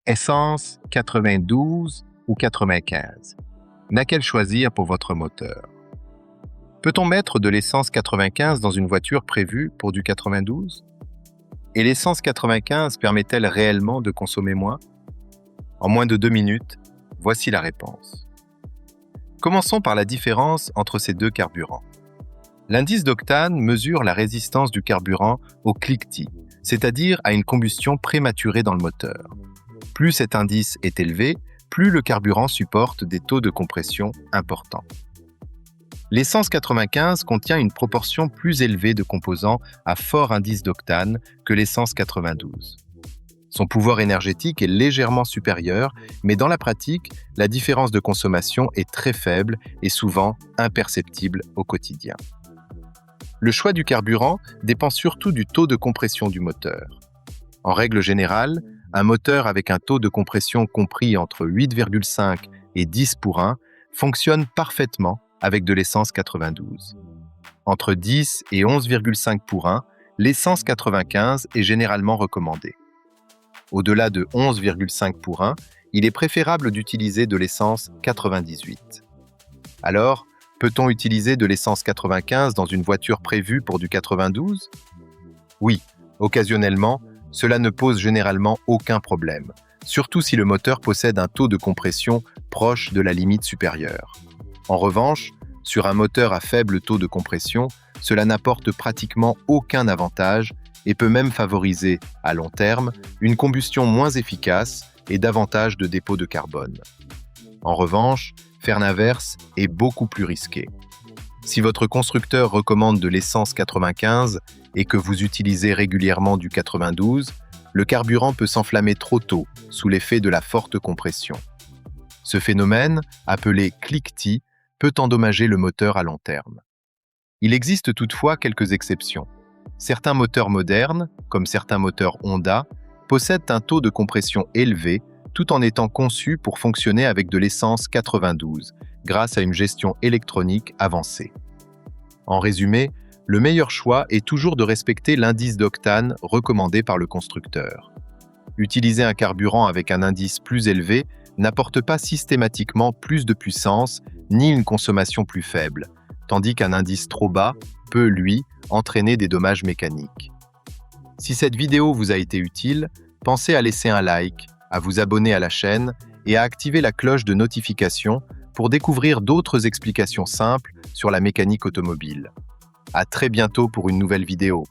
Essence 92 ou 95? Laquelle choisir pour votre moteur? Peut-on mettre de l'essence 95 dans une voiture prévue pour du 92? Et l'essence 95 permet-elle réellement de consommer moins? En moins de 2 minutes, voici la réponse. Commençons par la différence entre ces deux carburants. L'indice d'octane mesure la résistance du carburant au cliquetis, c'est-à-dire à une combustion prématurée dans le moteur. Plus cet indice est élevé, plus le carburant supporte des taux de compression importants. L'essence 95 contient une proportion plus élevée de composants à fort indice d'octane que l'essence 92. Son pouvoir énergétique est légèrement supérieur, mais dans la pratique, la différence de consommation est très faible et souvent imperceptible au quotidien. Le choix du carburant dépend surtout du taux de compression du moteur. En règle générale, un moteur avec un taux de compression compris entre 8,5 et 10 pour 1 fonctionne parfaitement avec de l'essence 92. Entre 10 et 11,5 pour 1, l'essence 95 est généralement recommandée. Au-delà de 11,5 pour 1, il est préférable d'utiliser de l'essence 98. Alors, peut-on utiliser de l'essence 95 dans une voiture prévue pour du 92? Oui, occasionnellement, cela ne pose généralement aucun problème, surtout si le moteur possède un taux de compression proche de la limite supérieure. En revanche, sur un moteur à faible taux de compression, cela n'apporte pratiquement aucun avantage et peut même favoriser, à long terme, une combustion moins efficace et davantage de dépôts de carbone. En revanche, faire l'inverse est beaucoup plus risqué. Si votre constructeur recommande de l'essence 95 et que vous utilisez régulièrement du 92, le carburant peut s'enflammer trop tôt sous l'effet de la forte compression. Ce phénomène, appelé cliquetis, peut endommager le moteur à long terme. Il existe toutefois quelques exceptions. Certains moteurs modernes, comme certains moteurs Honda, possèdent un taux de compression élevé tout en étant conçus pour fonctionner avec de l'essence 92, grâce à une gestion électronique avancée. En résumé, le meilleur choix est toujours de respecter l'indice d'octane recommandé par le constructeur. Utiliser un carburant avec un indice plus élevé n'apporte pas systématiquement plus de puissance ni une consommation plus faible, tandis qu'un indice trop bas peut, lui, entraîner des dommages mécaniques. Si cette vidéo vous a été utile, pensez à laisser un like, à vous abonner à la chaîne et à activer la cloche de notification pour découvrir d'autres explications simples sur la mécanique automobile. À très bientôt pour une nouvelle vidéo.